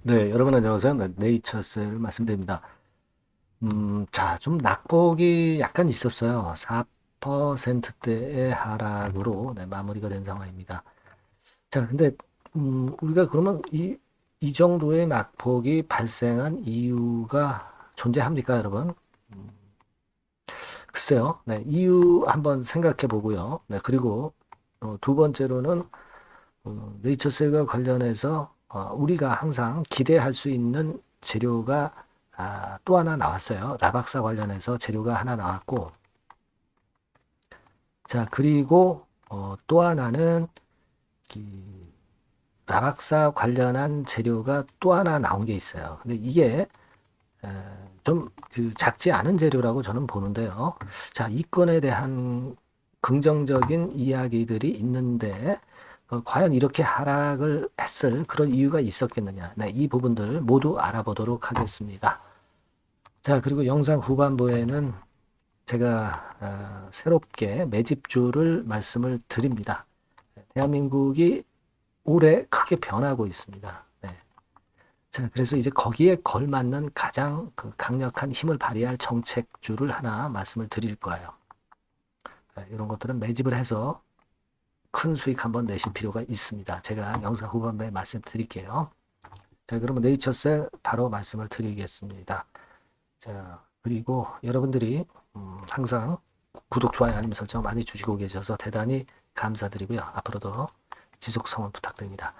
네, 여러분 안녕하세요. 네, 네이처셀 말씀드립니다. 자, 좀 낙폭이 약간 있었어요. 4%대의 하락으로 네, 마무리가 된 상황입니다. 자, 근데 우리가 그러면 이 정도의 낙폭이 발생한 이유가 존재합니까, 여러분? 글쎄요. 네, 이유 한번 생각해 보고요. 네, 그리고 두 번째로는 네이처셀과 관련해서 우리가 항상 기대할 수 있는 재료가 또 하나 나왔어요. 라박사 관련해서 재료가 하나 나왔고, 자, 그리고 또 하나는 이 라박사 관련한 재료가 또 하나 나온 게 있어요. 근데 이게 좀 그 작지 않은 재료라고 저는 보는데요. 자, 이 건에 대한 긍정적인 이야기들이 있는데 과연 이렇게 하락을 했을 그런 이유가 있었겠느냐. 네, 이 부분들 모두 알아보도록 하겠습니다. 자, 그리고 영상 후반부에는 제가 새롭게 매집주를 말씀을 드립니다. 대한민국이 올해 크게 변하고 있습니다. 네. 자, 그래서 이제 거기에 걸맞는 가장 그 강력한 힘을 발휘할 정책주를 하나 말씀을 드릴 거예요. 네, 이런 것들은 매집을 해서 큰 수익 한번 내실 필요가 있습니다. 제가 영상 후반부에 말씀드릴게요. 자, 그러면 네이처셀 바로 말씀을 드리겠습니다. 자, 그리고 여러분들이 항상 구독, 좋아요, 알림 설정 많이 주시고 계셔서 대단히 감사드리고요. 앞으로도 지속성을 부탁드립니다.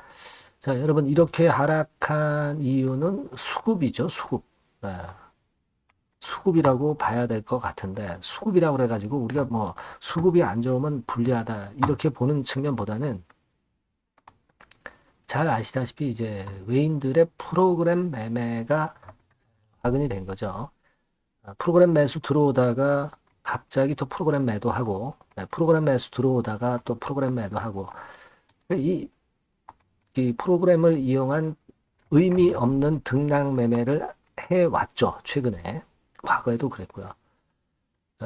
자, 여러분 이렇게 하락한 이유는 수급이죠, 수급. 네, 수급이라고 봐야 될 것 같은데 수급이라고 그래가지고 우리가 뭐 수급이 안 좋으면 불리하다 이렇게 보는 측면보다는 잘 아시다시피 이제 외인들의 프로그램 매매가 화근이 된 거죠. 프로그램 매수 들어오다가 갑자기 또 프로그램 매도하고 프로그램 매수 들어오다가 또 프로그램 매도하고 이, 이 프로그램을 이용한 의미 없는 등락 매매를 해왔죠. 최근에. 과거에도 그랬고요.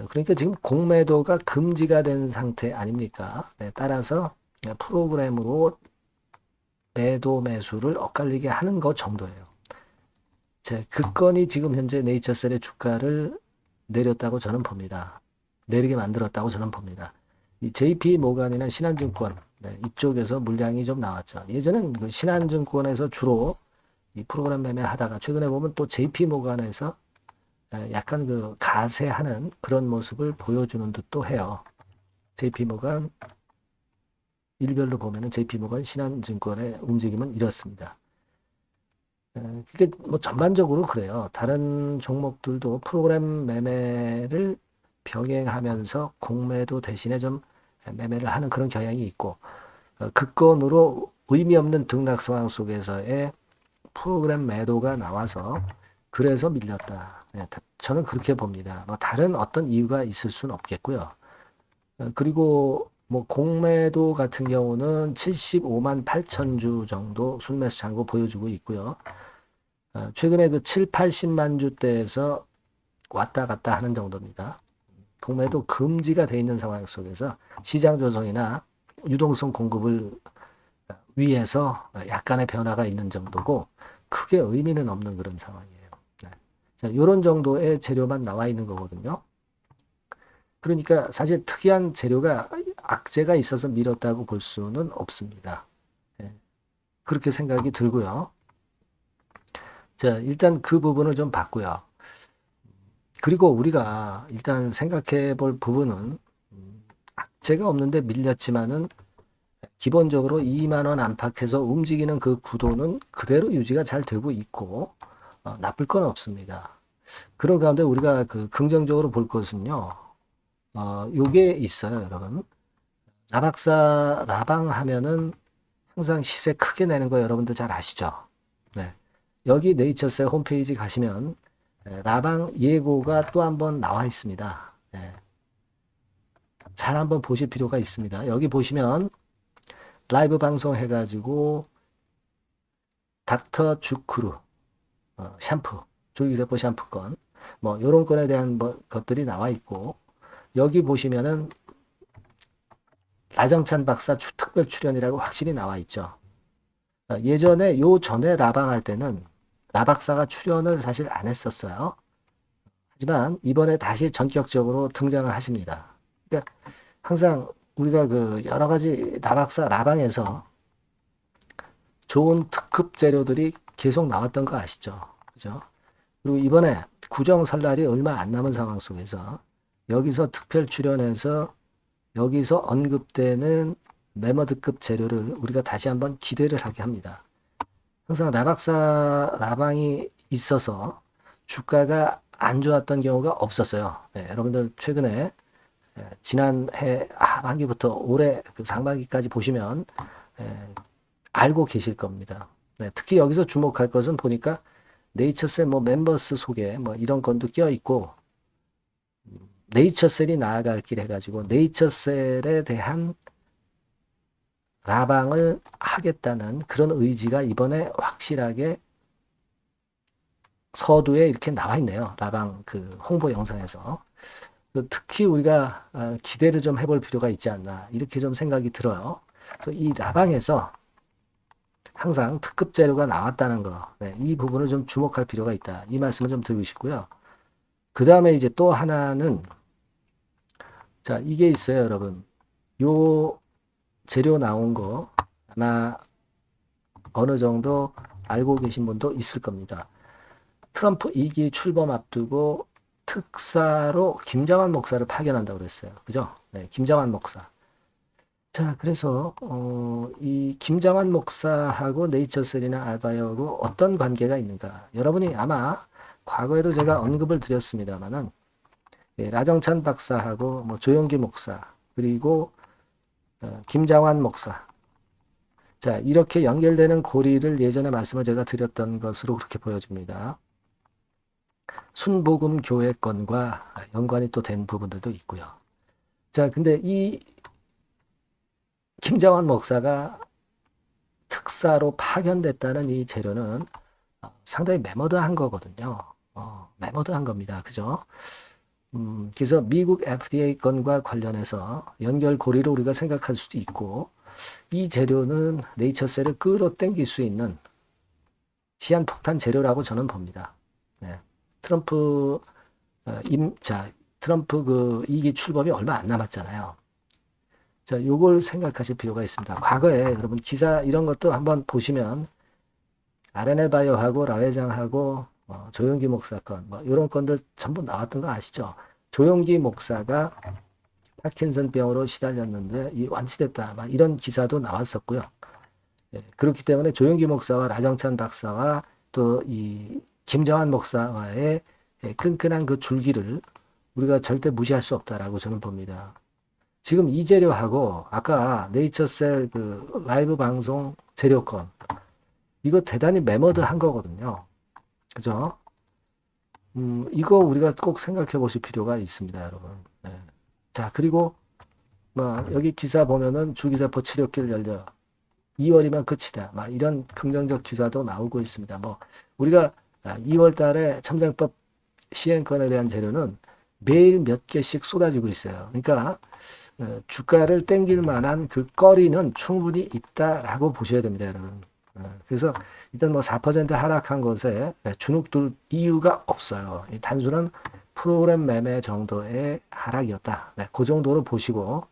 그러니까 지금 공매도가 금지가 된 상태 아닙니까? 네, 따라서 프로그램으로 매도 매수를 엇갈리게 하는 것 정도예요. 그 건이 지금 현재 네이처셀의 주가를 내렸다고 저는 봅니다. 내리게 만들었다고 저는 봅니다. 이 JP 모간이나 신한증권 네, 이쪽에서 물량이 좀 나왔죠. 예전엔 그 신한증권에서 주로 이 프로그램 매매를 하다가 최근에 보면 또 JP 모간에서 약간 그 가세하는 그런 모습을 보여주는 듯도 해요. JP 모간 일별로 보면은 JP 모간 신한증권의 움직임은 이렇습니다. 그게 뭐 전반적으로 그래요. 다른 종목들도 프로그램 매매를 병행하면서 공매도 대신에 좀 매매를 하는 그런 경향이 있고 그 건으로 의미 없는 등락 상황 속에서의 프로그램 매도가 나와서 그래서 밀렸다. 네, 저는 그렇게 봅니다. 뭐 다른 어떤 이유가 있을 수는 없겠고요. 그리고 뭐 공매도 같은 경우는 75만 8천 주 정도 순매수 잔고 보여주고 있고요. 최근에 그 7, 80만 주대에서 왔다 갔다 하는 정도입니다. 공매도 금지가 돼 있는 상황 속에서 시장 조성이나 유동성 공급을 위해서 약간의 변화가 있는 정도고 크게 의미는 없는 그런 상황이에요. 네. 자, 이런 정도의 재료만 나와 있는 거거든요. 그러니까 사실 특이한 재료가 악재가 있어서 밀었다고 볼 수는 없습니다. 네. 그렇게 생각이 들고요. 자, 일단 그 부분을 좀 봤고요. 그리고 우리가 일단 생각해 볼 부분은 악재가 없는데 밀렸지만은 기본적으로 2만 원 안팎에서 움직이는 그 구도는 그대로 유지가 잘 되고 있고 나쁠 건 없습니다. 그런 가운데 우리가 그 긍정적으로 볼 것은요. 요게 있어요, 여러분. 라박사 라방 하면은 항상 시세 크게 내는 거 여러분들 잘 아시죠? 네. 여기 네이처셀 홈페이지 가시면 라방 예고가 또 한번 나와 있습니다. 네. 잘 한번 보실 필요가 있습니다. 여기 보시면 라이브 방송 해가지고 닥터 주크루 샴푸 줄기세포 샴푸 건 뭐 이런 건에 대한 뭐 것들이 나와 있고 여기 보시면은 나정찬 박사 특별 출연이라고 확실히 나와 있죠. 예전에 요 전에 라방 할 때는 라박사가 출연을 사실 안 했었어요. 하지만 이번에 다시 전격적으로 등장을 하십니다. 그러니까 항상 우리가 그 여러 가지 라박사 라방에서 좋은 특급 재료들이 계속 나왔던 거 아시죠? 그죠? 그리고 이번에 구정 설날이 얼마 안 남은 상황 속에서 여기서 특별 출연해서 여기서 언급되는 메머드급 재료를 우리가 다시 한번 기대를 하게 합니다. 항상 라박사 라방이 있어서 주가가 안 좋았던 경우가 없었어요. 네, 여러분들 최근에 지난해 하반기부터 올해 그 상반기까지 보시면 알고 계실 겁니다. 네, 특히 여기서 주목할 것은 보니까 네이처셀 뭐 멤버스 소개 뭐 이런 건도 껴 있고 네이처셀이 나아갈 길 해가지고 네이처셀에 대한 라방을 하겠다는 그런 의지가 이번에 확실하게 서두에 이렇게 나와 있네요. 라방 그 홍보 영상에서. 특히 우리가 기대를 좀 해볼 필요가 있지 않나 이렇게 좀 생각이 들어요. 이 라방에서 항상 특급 재료가 나왔다는 거, 네, 이 부분을 좀 주목할 필요가 있다. 이 말씀을 좀 드리고 싶고요. 그 다음에 이제 또 하나는 자 이게 있어요, 여러분. 요 재료 나온 거 아마 어느 정도 알고 계신 분도 있을 겁니다. 트럼프 2기 출범 앞두고 특사로 김장환 목사를 파견한다고 그랬어요. 그죠? 네, 김장환 목사. 자, 그래서 이 김장환 목사하고 네이처셀이나 알바이오하고 어떤 관계가 있는가? 여러분이 아마 과거에도 제가 언급을 드렸습니다만은 라정찬 박사하고 뭐 조영기 목사 그리고 김장환 목사. 자, 이렇게 연결되는 고리를 예전에 말씀을 제가 드렸던 것으로 그렇게 보여집니다. 순복음 교회권과 연관이 또 된 부분들도 있고요. 자, 근데 이 김장환 목사가 특사로 파견됐다는 이 재료는 상당히 매머드한 거거든요. 매머드한 겁니다. 그죠? 그래서 미국 FDA 건과 관련해서 연결고리로 우리가 생각할 수도 있고 이 재료는 네이처셀을 끌어당길 수 있는 시한폭탄 재료라고 저는 봅니다. 네. 트럼프 트럼프 그 2기 출범이 얼마 안 남았잖아요. 자, 요걸 생각하실 필요가 있습니다. 과거에 여러분 기사 이런 것도 한번 보시면 RNL 바이오하고 라 회장하고 조영기 목사 건 뭐 이런 건들 전부 나왔던 거 아시죠? 조영기 목사가 파킨슨 병으로 시달렸는데 이 완치됐다. 막 이런 기사도 나왔었고요. 예, 그렇기 때문에 조영기 목사와 라정찬 박사와 또 이 김정환 목사와의 끈끈한 그 줄기를 우리가 절대 무시할 수 없다라고 저는 봅니다. 지금 이 재료하고 아까 네이처셀 그 라이브 방송 재료권 이거 대단히 매머드한 거거든요. 그죠? 이거 우리가 꼭 생각해 보실 필요가 있습니다, 여러분. 네. 자, 그리고 뭐 여기 기사 보면은 주기세포 치료길 열려 2월이면 끝이다. 막 이런 긍정적 기사도 나오고 있습니다. 뭐 우리가 2월 달에 첨정법 시행권에 대한 재료는 매일 몇 개씩 쏟아지고 있어요. 그러니까 주가를 땡길 만한 그 거리는 충분히 있다라고 보셔야 됩니다, 여러분. 그래서 일단 뭐 4% 하락한 것에 주눅들 이유가 없어요. 단순한 프로그램 매매 정도의 하락이었다. 네, 그 정도로 보시고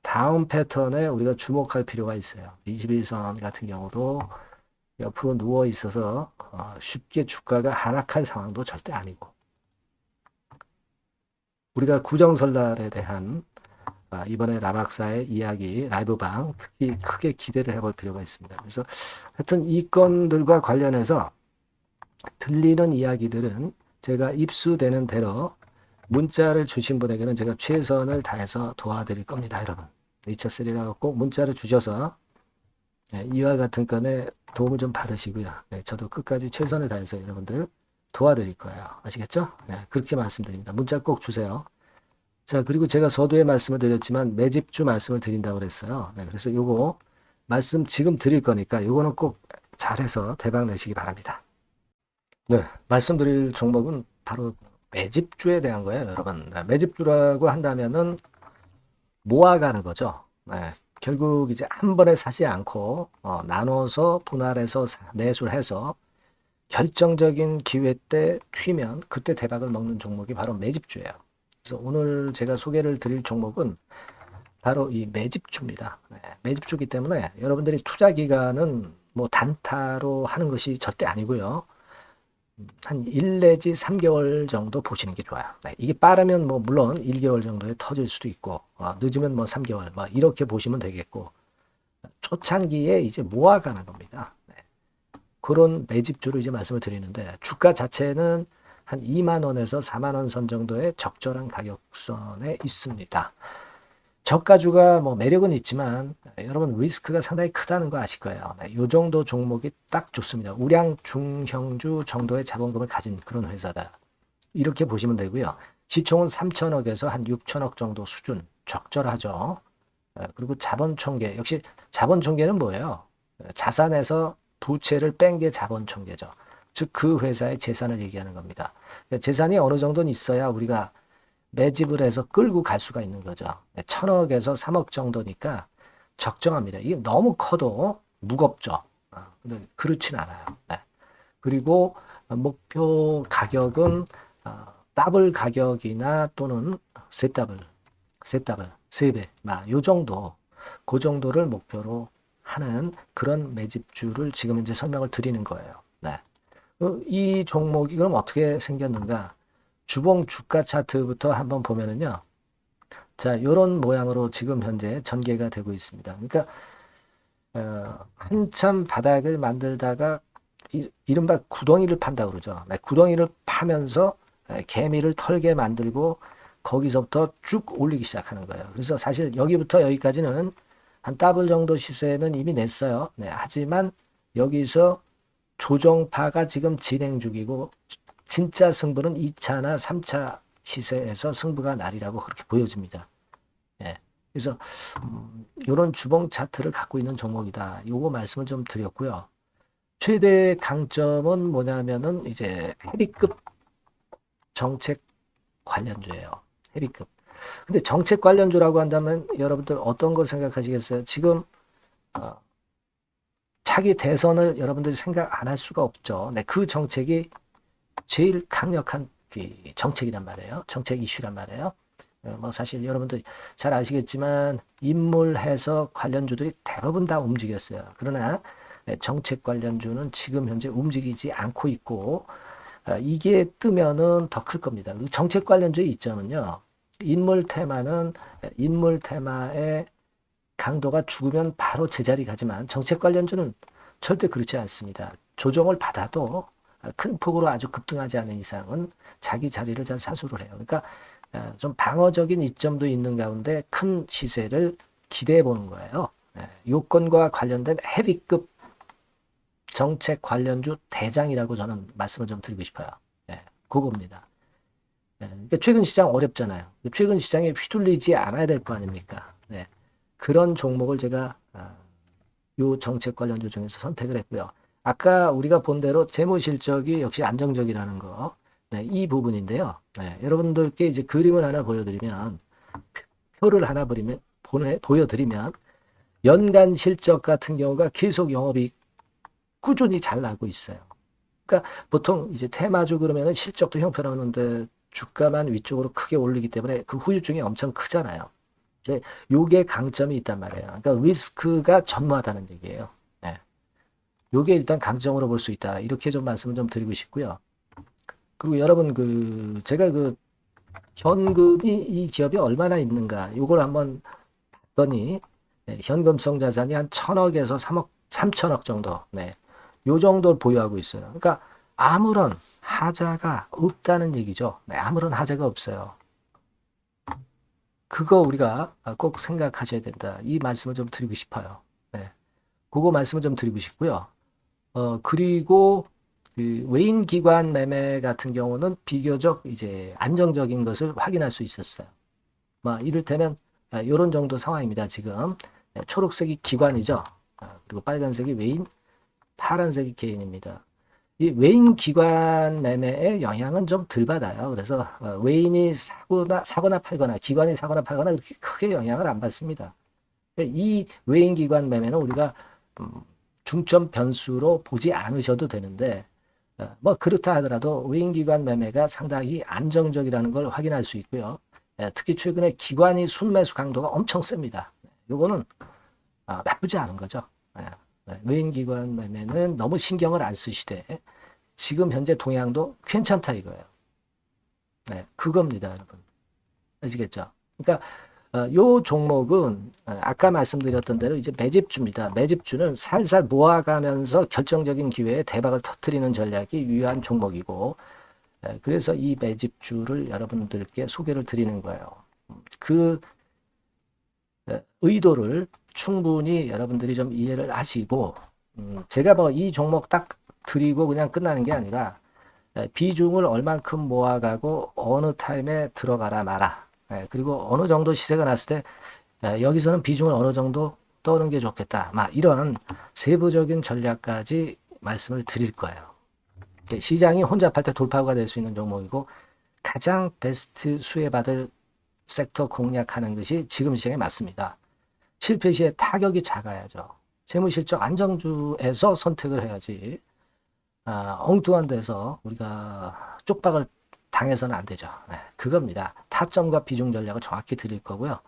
다음 패턴에 우리가 주목할 필요가 있어요. 21선 같은 경우도 옆으로 누워 있어서 쉽게 주가가 하락할 상황도 절대 아니고 우리가 구정설날에 대한 이번에 라박사의 이야기 라이브방 특히 크게 기대를 해볼 필요가 있습니다. 그래서 하여튼 이 건들과 관련해서 들리는 이야기들은 제가 입수되는 대로 문자를 주신 분에게는 제가 최선을 다해서 도와드릴 겁니다, 여러분. 네이처셀이라고 꼭 문자를 주셔서 이와 같은 건에 도움을 좀 받으시고요. 저도 끝까지 최선을 다해서 여러분들 도와드릴 거예요. 아시겠죠? 그렇게 말씀드립니다. 문자 꼭 주세요. 자, 그리고 제가 서두에 말씀을 드렸지만 매집주 말씀을 드린다고 그랬어요. 그래서 요거 말씀 지금 드릴 거니까 요거는 꼭 잘해서 대박 내시기 바랍니다. 네, 말씀드릴 종목은 바로 매집주에 대한 거예요, 여러분. 매집주라고 한다면은 모아가는 거죠. 결국 이제 한 번에 사지 않고 나눠서 분할해서 매수를 해서 결정적인 기회 때 튀면 그때 대박을 먹는 종목이 바로 매집주예요. 그래서 오늘 제가 소개를 드릴 종목은 바로 이 매집주입니다. 네, 매집주기 때문에 여러분들이 투자 기간은 뭐 단타로 하는 것이 절대 아니고요. 한 1 내지 3개월 정도 보시는 게 좋아요. 네, 이게 빠르면 뭐 물론 1개월 정도에 터질 수도 있고 늦으면 뭐 3개월 뭐 이렇게 보시면 되겠고 초창기에 이제 모아가는 겁니다. 네, 그런 매집주로 이제 말씀을 드리는데 주가 자체는 한 2만 원에서 4만 원 선 정도의 적절한 가격선에 있습니다. 저가주가 뭐 매력은 있지만 여러분 리스크가 상당히 크다는 거 아실 거예요. 네, 이 정도 종목이 딱 좋습니다. 우량 중형주 정도의 자본금을 가진 그런 회사다. 이렇게 보시면 되고요. 시총은 3천억에서 한 6천억 정도 수준 적절하죠. 그리고 자본총계 역시 자본총계는 뭐예요? 자산에서 부채를 뺀 게 자본총계죠. 즉 그 회사의 재산을 얘기하는 겁니다. 재산이 어느 정도는 있어야 우리가 매집을 해서 끌고 갈 수가 있는 거죠. 1,000억에서 3억 정도니까 적정합니다. 이게 너무 커도 무겁죠. 근데 그렇진 않아요. 네. 그리고 목표 가격은 더블 가격이나 또는 세 더블, 세 배, 요 정도, 그 정도를 목표로 하는 그런 매집주를 지금 이제 설명을 드리는 거예요. 네. 이 종목이 그럼 어떻게 생겼는가? 주봉 주가 차트부터 한번 보면은요. 자, 요런 모양으로 지금 현재 전개가 되고 있습니다. 그러니까 한참 바닥을 만들다가 이른바 구덩이를 판다고 그러죠. 네, 구덩이를 파면서 개미를 털게 만들고 거기서부터 쭉 올리기 시작하는 거예요. 그래서 사실 여기부터 여기까지는 한 더블 정도 시세는 이미 냈어요. 네, 하지만 여기서 조정파가 지금 진행 중이고 진짜 승부는 2차나 3차 시세에서 승부가 나리라고 그렇게 보여집니다. 예. 그래서 이런 주봉 차트를 갖고 있는 종목이다. 요거 말씀을 좀 드렸고요. 최대 강점은 뭐냐면은 이제 헤비급 정책 관련주예요. 헤비급. 근데 정책 관련주라고 한다면 여러분들 어떤 걸 생각하시겠어요? 지금 차기 대선을 여러분들이 생각 안 할 수가 없죠. 네, 그 정책이 제일 강력한 정책이란 말이에요. 정책 이슈란 말이에요. 뭐 사실 여러분들 잘 아시겠지만 인물해서 관련주들이 대부분 다 움직였어요. 그러나 정책 관련주는 지금 현재 움직이지 않고 있고 이게 뜨면은 더 클 겁니다. 정책 관련주의 이점은요. 인물 테마는 인물 테마의 강도가 죽으면 바로 제자리 가지만 정책 관련주는 절대 그렇지 않습니다. 조정을 받아도 큰 폭으로 아주 급등하지 않은 이상은 자기 자리를 잘 사수를 해요. 그러니까 좀 방어적인 이점도 있는 가운데 큰 시세를 기대해 보는 거예요. 요건과 관련된 헤비급 정책 관련주 대장이라고 저는 말씀을 좀 드리고 싶어요. 그겁니다. 그러니까 최근 시장 어렵잖아요. 최근 시장에 휘둘리지 않아야 될 거 아닙니까? 그런 종목을 제가 요 정책 관련주 중에서 선택을 했고요. 아까 우리가 본 대로 재무 실적이 역시 안정적이라는 거, 이 부분인데요. 여러분들께 이제 그림을 하나 보여드리면, 표를 하나 보여드리면, 연간 실적 같은 경우가 계속 영업이 꾸준히 잘 나고 있어요. 그러니까 보통 이제 테마주 그러면은 실적도 형편없는데 주가만 위쪽으로 크게 올리기 때문에 그 후유증이 엄청 크잖아요. 네, 요게 강점이 있단 말이에요. 그러니까 리스크가 전무하다는 얘기예요. 요게 일단 강점으로 볼 수 있다. 이렇게 좀 말씀을 좀 드리고 싶고요. 그리고 여러분 제가 현금이 이 기업이 얼마나 있는가 요걸 한번 봤더니 현금성 자산이 한 1,000억에서 3천억 정도. 요 정도를 보유하고 있어요. 그러니까 아무런 하자가 없다는 얘기죠. 아무런 하자가 없어요. 그거 우리가 꼭 생각하셔야 된다. 이 말씀을 좀 드리고 싶어요. 그거 말씀을 좀 드리고 싶고요. 그리고 그 외인 기관 매매 같은 경우는 비교적 이제 안정적인 것을 확인할 수 있었어요. 이를테면 이런 정도 상황입니다. 지금 초록색이 기관이죠. 그리고 빨간색이 외인, 파란색이 개인입니다. 이 외인 기관 매매의 영향은 좀 덜 받아요. 그래서 외인이 사거나 팔거나 기관이 사거나 팔거나 그렇게 크게 영향을 안 받습니다. 이 외인기관 매매는 우리가 중점 변수로 보지 않으셔도 되는데 뭐 그렇다 하더라도 외인기관 매매가 상당히 안정적이라는 걸 확인할 수 있고요. 특히 최근에 기관이 순매수 강도가 엄청 셉니다. 요거는 나쁘지 않은 거죠. 외인기관 매매는 너무 신경을 안 쓰시되 지금 현재 동향도 괜찮다 이거예요. 그겁니다, 여러분. 아시겠죠? 그러니까 요 종목은 아까 말씀드렸던 대로 이제 매집주입니다. 매집주는 살살 모아가면서 결정적인 기회에 대박을 터뜨리는 전략이 유효한 종목이고, 그래서 이 매집주를 여러분들께 소개를 드리는 거예요. 그 의도를 충분히 여러분들이 좀 이해를 하시고, 제가 뭐 이 종목 딱 드리고 그냥 끝나는 게 아니라 비중을 얼만큼 모아가고 어느 타임에 들어가라 마라. 그리고 어느 정도 시세가 났을 때 여기서는 비중을 어느 정도 떠는 게 좋겠다. 막 이런 세부적인 전략까지 말씀을 드릴 거예요. 시장이 혼잡할 때 돌파구가 될 수 있는 종목이고 가장 베스트 수혜받을 섹터 공략하는 것이 지금 시장에 맞습니다. 실패 시에 타격이 작아야죠. 재무실적 안정주에서 선택을 해야지 엉뚱한 데서 우리가 쪽박을 당해서는 안 되죠. 그겁니다. 타점과 비중 전략을 정확히 드릴 거고요.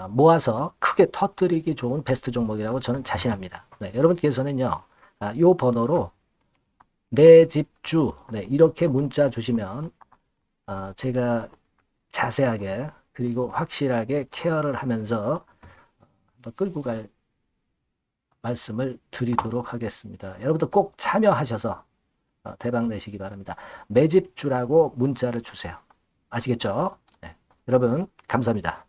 모아서 크게 터뜨리기 좋은 베스트 종목이라고 저는 자신합니다. 여러분께서는요, 이 번호로 매집주 이렇게 문자 주시면 제가 자세하게 그리고 확실하게 케어를 하면서 끌고 갈 말씀을 드리도록 하겠습니다. 여러분들 꼭 참여하셔서 대박 내시기 바랍니다. 매집주라고 문자를 주세요. 아시겠죠? 여러분 감사합니다.